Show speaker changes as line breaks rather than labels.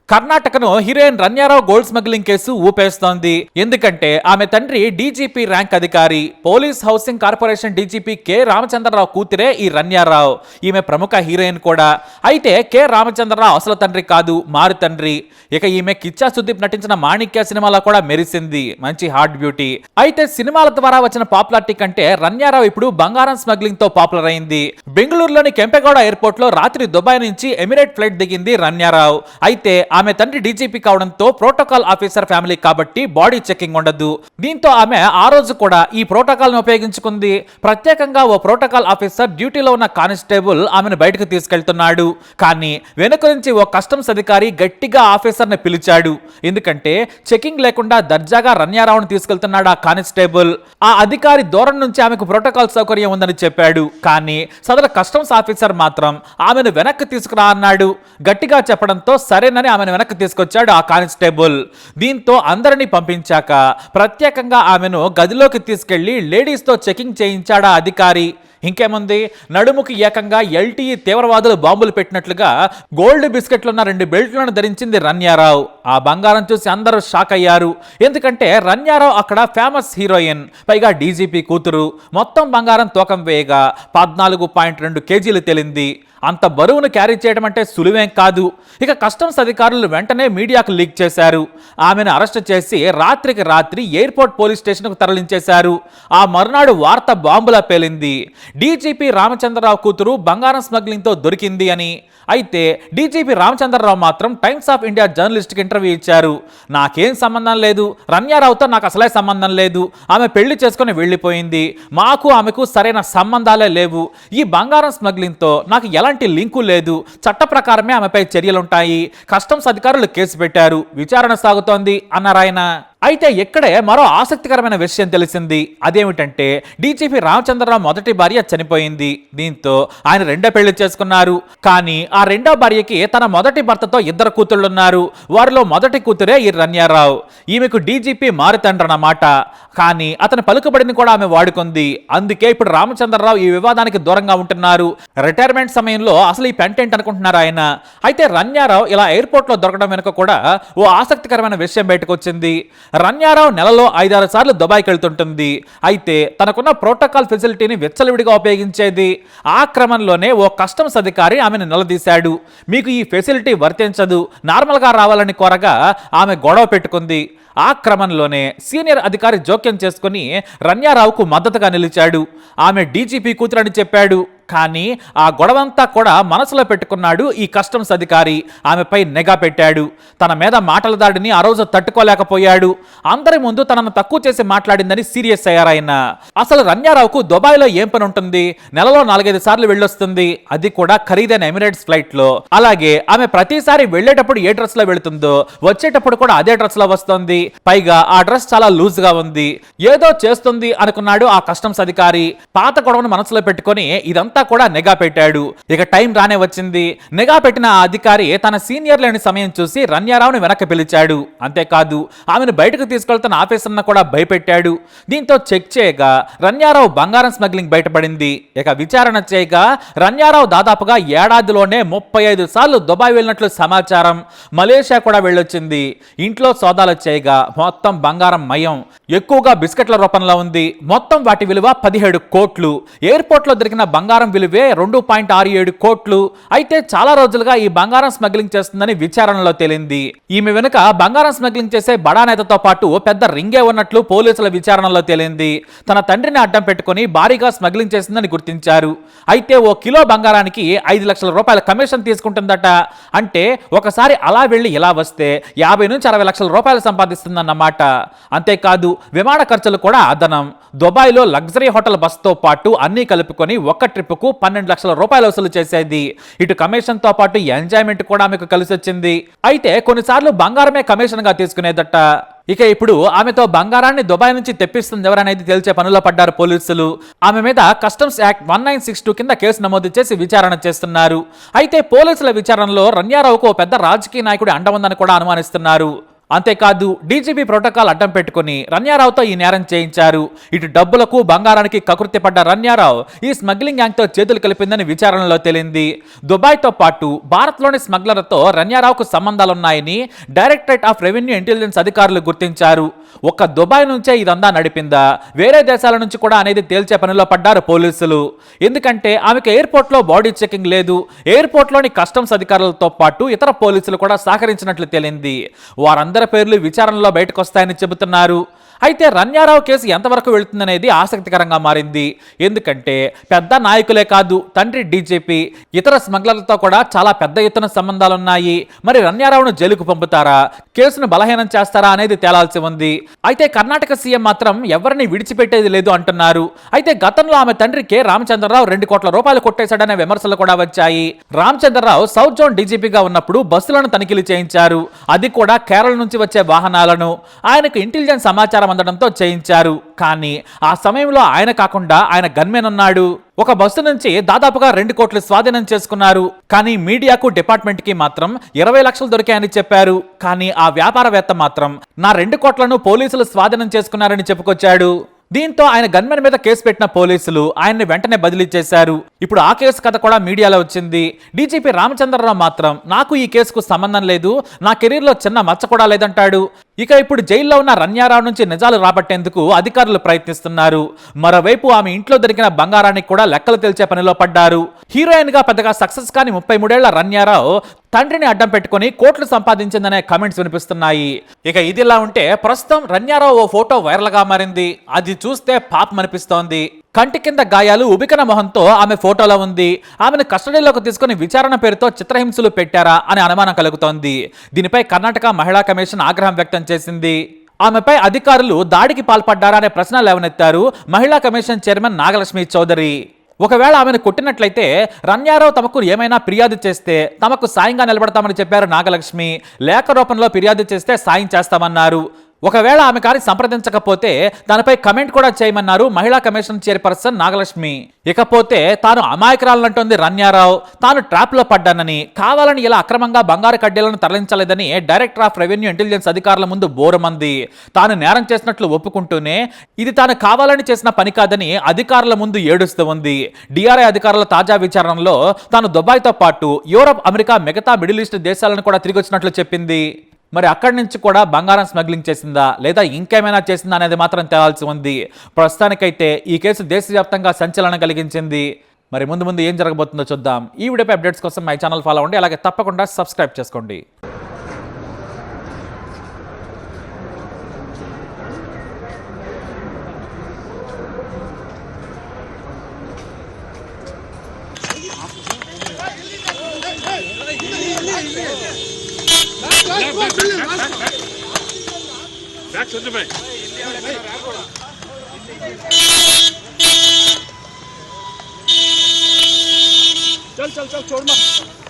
కర్ణాటకను heroine Ranya Rao gold smuggling case ఊపేస్తోంది. ఎందుకంటే ఆమె తండ్రి డీజీపీ ర్యాంక్ అధికారి, police housing corporation DGP K Ramachandra Rao కూతురే ఈ రన్యారావు. ఈమె ప్రముఖ హీరోయిన్ కూడా. అయితే కె రామచంద్రరావు అసలు తండ్రి కాదు, మారు తండ్రి. ఇక ఈమె కిచ్చా సుదీప్ నటించిన మాణిక్య సినిమాలో కూడా మెరిసింది, మంచి హార్ట్ బ్యూటీ. అయితే సినిమాల ద్వారా వచ్చిన పాపులారిటీ కంటే రన్యారావు ఇప్పుడు బంగారం స్మగ్లింగ్ తో పాపులర్ అయింది. బెంగళూరులోని కెంపెగౌడ ఎయిర్పోర్ట్ లో రాత్రి దుబాయ్ నుంచి ఎమిరేట్ ఫ్లైట్ దిగింది రన్యారావు. అయితే ఆమె తండ్రి డీజీపీ కావడంతో ప్రోటోకాల్ ఆఫీసర్ ఫ్యామిలీ కాబట్టి బాడీ చెకింగ్ ఉండదు. దీంతో ఆమె ఆ రోజు కూడా ఈ ప్రోటోకాల్ ను ఉపయోగించుకుంది. ప్రత్యేకంగా ఓ ప్రోటోకాల్ ఆఫీసర్ డ్యూటీలో ఉన్న కానిస్టేబుల్ ఆమెను బయటకు తీసుకెళ్తున్నాడు. కానీ వెనుక నుంచి ఓ కస్టమ్స్ అధికారి గట్టిగా ఆఫీసర్ ని పిలిచాడు. ఎందుకంటే చెకింగ్ లేకుండా దర్జాగా రన్యారావును తీసుకెళ్తున్నాడు ఆ కానిస్టేబుల్. ఆ అధికారి దూరం నుంచి ఆమెకు ప్రోటోకాల్ సౌకర్యం ఉందని చెప్పాడు. కానీ సదరు కస్టమ్స్ ఆఫీసర్ మాత్రం ఆమెను వెనక్కి తీసుకురా అన్నాడు. గట్టిగా చెప్పడంతో సరేనని ఆమెను వెనక్కి తీసుకొచ్చాడు ఆ కానిస్టేబుల్. దీంతో అందరినీ పంపించాక ప్రత్యేకంగా ఆమెను గదిలోకి తీసుకెళ్లి లేడీస్ తో చెకింగ్ చేయించాడు ఆ అధికారి. ఇంకేముంది, నడుముకి ఏకంగా ఎల్టీఈ తీవ్రవాదులు బాంబులు పెట్టినట్లుగా గోల్డ్ బిస్కెట్లున్న 2 బెల్ట్లను ధరించింది రన్యారావు. ఆ బంగారం చూసి అందరూ షాక్ అయ్యారు. ఎందుకంటే రన్యారావు అక్కడ ఫేమస్ హీరోయిన్, పైగా డీజీపీ కూతురు. మొత్తం బంగారం తూకం వేయగా 14.2 కేజీలు తేలింది. అంత బరువును క్యారీ చేయడం అంటే సులువేం కాదు. ఇక కస్టమ్స్ అధికారులు వెంటనే మీడియాకు లీక్ చేశారు. ఆమెను అరెస్ట్ చేసి రాత్రికి రాత్రి ఎయిర్పోర్ట్ పోలీస్ స్టేషన్కు తరలించేశారు. ఆ మరునాడు వార్త బాంబులా పేలింది. డీజీపీ రామచంద్రరావు కూతురు బంగారం స్మగ్లింగ్తో దొరికింది అని. అయితే డీజీపీ రామచంద్రరావు మాత్రం టైమ్స్ ఆఫ్ ఇండియా జర్నలిస్ట్కి ఇంటర్వ్యూ ఇచ్చారు. నాకేం సంబంధం లేదు, రన్యారావుతో నాకు అసలే సంబంధం లేదు, ఆమె పెళ్లి చేసుకుని వెళ్ళిపోయింది, మాకు ఆమెకు సరైన సంబంధాలే లేవు, ఈ బంగారం స్మగ్లింగ్తో నాకు ఎలాంటి లింకు లేదు, చట్ట ప్రకారమే ఆమెపై చర్యలుంటాయి, కస్టమ్స్ అధికారులు కేసు పెట్టారు, విచారణ సాగుతోంది అన్నారాయన. అయితే ఇక్కడే మరో ఆసక్తికరమైన విషయం తెలిసింది. అదేమిటంటే డీజీపీ రామచంద్రరావు మొదటి భార్య చనిపోయింది. దీంతో ఆయన రెండో పెళ్లి చేసుకున్నారు. కానీ ఆ రెండో భార్యకి తన మొదటి భర్తతో 2 కూతుళ్లున్నారు. వారిలో మొదటి కూతురే ఈ రన్యారావు. ఈమెకు డీజీపీ మారుతండ్రన్నమాట. కానీ అతని పలుకుబడిని కూడా ఆమె వాడుకుంది. అందుకే ఇప్పుడు రామచంద్రరావు ఈ వివాదానికి దూరంగా ఉంటున్నారు. రిటైర్మెంట్ సమయంలో అసలు ఈ పెంటెంట్ అనుకుంటున్నారు ఆయన. అయితే రన్యారావు ఇలా ఎయిర్పోర్ట్ లో దొరకడం వెనుక కూడా ఓ ఆసక్తికరమైన విషయం బయటకు వచ్చింది. రన్యారావు నెలలో 5-6 సార్లు దుబాయ్కి వెళ్తుంటుంది. అయితే తనకున్న ప్రోటోకాల్ ఫెసిలిటీని విచ్చలవిడిగా ఉపయోగించేది. ఆ క్రమంలోనే ఓ కస్టమ్స్ అధికారి ఆమెను నిలదీశాడు. మీకు ఈ ఫెసిలిటీ వర్తించదు, నార్మల్గా రావాలని కోరగా ఆమె గొడవ పెట్టుకుంది. ఆ క్రమంలోనే సీనియర్ అధికారి జోక్యం చేసుకుని రన్యారావుకు మద్దతుగా నిలిచాడు. ఆమె డీజీపీ కూతురని చెప్పాడు. కానీ ఆ గొడవంతా కూడా మనసులో పెట్టుకున్నాడు ఈ కస్టమ్స్ అధికారి. ఆమెపై నిఘా పెట్టాడు. తన మీద మాటల దాడిని ఆ రోజు తట్టుకోలేకపోయాడు. అందరి ముందు తనను తక్కువ చేసి మాట్లాడిందని సీరియస్ అయ్యారాయన. అసలు రన్యారావుకు దుబాయ్లో ఏం పని ఉంటుంది? నెలలో 4-5 సార్లు వెళ్ళొస్తుంది, అది కూడా ఖరీదైన ఎమిరేట్స్ ఫ్లైట్ లో. అలాగే ఆమె ప్రతిసారి వెళ్లేటప్పుడు ఏ డ్రెస్ లో వెళుతుందో వచ్చేటప్పుడు కూడా అదే డ్రెస్ లో వస్తుంది. పైగా ఆ డ్రెస్ చాలా లూజ్ గా ఉంది. ఏదో చేస్తుంది అనుకున్నాడు ఆ కస్టమ్స్ అధికారి. పాత గొడవను మనసులో పెట్టుకొని ఇదంతా కూడా నిఘా పెట్టాడు. ఇక టైం రానే వచ్చింది. నిఘా పెట్టిన ఆ అధికారి తన సీనియర్ లేని సమయం చూసి రన్యారావుని వెనక్కి పిలిచాడు. అంతేకాదు ఆమెను బయటకు తీసుకెళ్తున్న ఆఫీసర్ను కూడా భయపెట్టాడు. దీంతో చెక్ చేయగా రన్యారావు బంగారం స్మగ్లింగ్ బయటపడింది. ఇక విచారణ చేయగా రన్యారావు దాదాపుగా ఏడాదిలోనే 35 సార్లు దుబాయ్ వెళ్ళినట్లు సమాచారం. మలేషియా కూడా వెళ్ళొచ్చింది. ఇంట్లో సోదాలు చేయగా మొత్తం బంగారం మయం, ఎక్కువగా బిస్కెట్ల రూపంలో ఉంది. మొత్తం వాటి విలువ 17 కోట్లు. ఎయిర్పోర్ట్ లో దొరికిన బంగారం విలువే 2.67 కోట్లు. అయితే చాలా రోజులుగా ఈ బంగారం స్మగ్లింగ్ చేస్తుందని విచారణలో తేలింది. ఈమె వెనుక బంగారం స్మగ్లింగ్ చేసే బడా నేతతో పాటు పెద్ద రింగే ఉన్నట్లు పోలీసుల విచారణలో తేలింది. తన తండ్రిని అడ్డం పెట్టుకుని భారీగా స్మగ్లింగ్ చేసిందని గుర్తించారు. అయితే ఓ కిలో బంగారానికి 5 లక్షల రూపాయల కమిషన్ తీసుకుంటుందట. అంటే ఒకసారి అలా వెళ్ళి ఇలా వస్తే 50 నుంచి 60 లక్షల రూపాయలు సంపాదిస్తుందన్నమాట. అంతేకాదు విమాన ఖర్చులు కూడా అదనం. దుబాయ్లో లగ్జరీ హోటల్ బస్తో పాటు అన్నీ కలుపుకొని ఒక్క ట్రిప్కు 12 లక్షల రూపాయలు వసూలు చేసేది. ఇటు కమిషన్ తో పాటు ఎంజాయ్మెంట్ కూడా ఆమెకు కలిసి వచ్చింది. అయితే కొన్నిసార్లు బంగారమే కమిషన్ గా తీసుకునేదట. ఇక ఇప్పుడు ఆమెతో బంగారాన్ని దుబాయ్ నుంచి తెప్పిస్తుంది ఎవరనేది తేల్చే పనిలో పడ్డారు పోలీసులు. ఆమె మీద కస్టమ్స్ యాక్ట్ 1962 కింద కేసు నమోదు చేసి విచారణ చేస్తున్నారు. అయితే పోలీసుల విచారణలో రన్యారావుకు పెద్ద రాజకీయ నాయకుడి అండ ఉందని కూడా అనుమానిస్తున్నారు. అంతేకాదు డీజీపీ ప్రోటోకాల్ అడ్డం పెట్టుకుని రన్యారావుతో ఈ నేరం చేయించారు. ఇటు డబ్బులకు బంగారానికి కకృతి పడ్డ రన్యారావు ఈ స్మగ్లింగ్ గ్యాంగ్ తో చేతులు కలిపిందని విచారణలో తేలింది. దుబాయ్తో పాటు భారత్లోని స్మగ్లర్లతో రన్యారావుకు సంబంధాలున్నాయని డైరెక్టరేట్ ఆఫ్ రెవెన్యూ ఇంటెలిజెన్స్ అధికారులు గుర్తించారు. ఒక్క దుబాయ్ నుంచే ఇదంతా నడిపిందా, వేరే దేశాల నుంచి కూడా అనేది తేల్చే పనిలో పడ్డారు పోలీసులు. ఎందుకంటే ఆమెకు ఎయిర్పోర్ట్ లో బాడీ చెకింగ్ లేదు. ఎయిర్పోర్ట్ లోని కస్టమ్స్ అధికారులతో పాటు ఇతర పోలీసులు కూడా సహకరించినట్లు తేలింది. వారందరి పేర్లు విచారణలో బయటకు వస్తాయని చెబుతున్నారు. అయితే రన్యారావు కేసు ఎంతవరకు వెళుతుందనేది ఆసక్తికరంగా మారింది. ఎందుకంటే పెద్ద నాయకులే కాదు, తండ్రి డీజీపీ, ఇతర స్మగ్లర్లతో కూడా చాలా పెద్ద ఎత్తున సంబంధాలున్నాయి. మరి రన్యారావును జైలుకు పంపుతారా, కేసును బలహీనం చేస్తారా అనేది తేలాల్సి ఉంది. అయితే కర్ణాటక సీఎం మాత్రం ఎవరిని విడిచిపెట్టేది లేదు అంటున్నారు. అయితే గతంలో ఆమె తండ్రి కె రామచంద్రరావు 2 కోట్ల రూపాయలు కొట్టేశాడనే విమర్శలు కూడా వచ్చాయి. రామచంద్రరావు సౌత్ జోన్ డీజీపీగా ఉన్నప్పుడు బస్సులను తనిఖీలు చేయించారు. అది కూడా కేరళ నుంచి వచ్చే వాహనాలను. ఆయనకు ఇంటెలిజెన్స్ సమాచారం అందడంతో చేయించారు. కానీ ఆ సమయంలో ఆయన కాకుండా ఆయన గన్మెన్ ఉన్నాడు. ఒక బస్సు నుంచి దాదాపుగా 2 కోట్లు స్వాధీనం చేసుకున్నారు. కానీ మీడియాకు, డిపార్ట్మెంట్ కి మాత్రం 20 లక్షలు దొరికాయని చెప్పారు. కానీ ఆ వ్యాపారవేత్త మాత్రం నా 2 కోట్లను పోలీసులు స్వాధీనం చేసుకున్నారని చెప్పుకొచ్చాడు. దీంతో ఆయన గన్మెన్ మీద కేసు పెట్టిన పోలీసులు ఆయన్ని వెంటనే బదిలీ చేశారు. ఇప్పుడు ఆ కేసు కథ కూడా మీడియాలో వచ్చింది. డీజీపీ రామచంద్రరావు మాత్రం నాకు ఈ కేసుకు సంబంధం లేదు, నా కెరీర్ లో చిన్న మచ్చ కూడా లేదంటాడు. ఇక ఇప్పుడు జైల్లో ఉన్న రన్యారావు నుంచి నిజాలు రాబట్టేందుకు అధికారులు ప్రయత్నిస్తున్నారు. మరోవైపు ఆమె ఇంట్లో దొరికిన బంగారానికి కూడా లెక్కలు తెలిసే పనిలో పడ్డారు. హీరోయిన్ గా పెద్దగా సక్సెస్ కాని 33 ఏళ్ల రన్యారావు తండ్రిని అడ్డం పెట్టుకుని కోట్లు సంపాదించిందనే కామెంట్స్ వినిపిస్తున్నాయి. ఇక ఇదిలా ఉంటే ప్రస్తుతం రన్యారావు ఓ ఫోటో వైరల్ గా మారింది. అది చూస్తే పాపం అనిపిస్తోంది. కంటి కింద గాయాలు, ఉబికన మొహంతో ఆమె ఫోటోలో ఉంది. ఆమెను కస్టడీలోకి తీసుకుని విచారణ పేరుతో చిత్రహింసలు పెట్టారా అనే అనుమానం కలుగుతోంది. దీనిపై కర్ణాటక మహిళా కమిషన్ ఆగ్రహం వ్యక్తం చేసింది. ఆమెపై అధికారులు దాడికి పాల్పడ్డారా అనే ప్రశ్నలు లేవనెత్తారు మహిళా కమిషన్ చైర్మన్ నాగలక్ష్మి చౌదరి. ఒకవేళ ఆమెను కొట్టినట్లయితే రన్యారావు తమకు ఏమైనా ఫిర్యాదు చేస్తే తమకు సాయంగా నిలబడతామని చెప్పారు నాగలక్ష్మి. లేఖ రూపంలో ఫిర్యాదు చేస్తే సాయం చేస్తామన్నారు. ఒకవేళ ఆమె కానీ సంప్రదించకపోతే దానిపై కమెంట్ కూడా చేయమన్నారు మహిళా కమిషన్ చైర్పర్సన్ నాగలక్ష్మి. ఇకపోతే తాను అమాయకురాలంటోంది రన్యారావు. తాను ట్రాప్ లో పడ్డానని, కావాలని ఇలా అక్రమంగా బంగారు కడ్డీలను తరలించలేదని డైరెక్టర్ ఆఫ్ రెవెన్యూ ఇంటెలిజెన్స్ అధికారుల ముందు బోరమంది. తాను నేరం చేసినట్లు ఒప్పుకుంటూనే ఇది తాను కావాలని చేసిన పని కాదని అధికారుల ముందు ఏడుస్తూ ఉంది. డిఆర్ఐ అధికారుల తాజా విచారణలో తాను దుబాయ్తో పాటు యూరప్, అమెరికా, మిగతా మిడిల్ ఈస్ట్ దేశాలను కూడా తిరిగి వచ్చినట్లు చెప్పింది. మరి అక్కడి నుంచి కూడా బంగారం స్మగ్లింగ్ చేసిందా లేదా ఇంకేమైనా చేసిందా అనేది మాత్రం తేలాల్సి ఉంది. ప్రస్తుతానికైతే ఈ కేసు దేశవ్యాప్తంగా సంచలనం కలిగించింది. మరి ముందు ముందు ఏం జరగబోతుందో చూద్దాం. ఈ వీడియోపై అప్డేట్స్ కోసం మై ఛానల్ ఫాలో అవ్వండి. అలాగే తప్పకుండా సబ్స్క్రైబ్ చేసుకోండి.
चल चल चल छोड़ मत।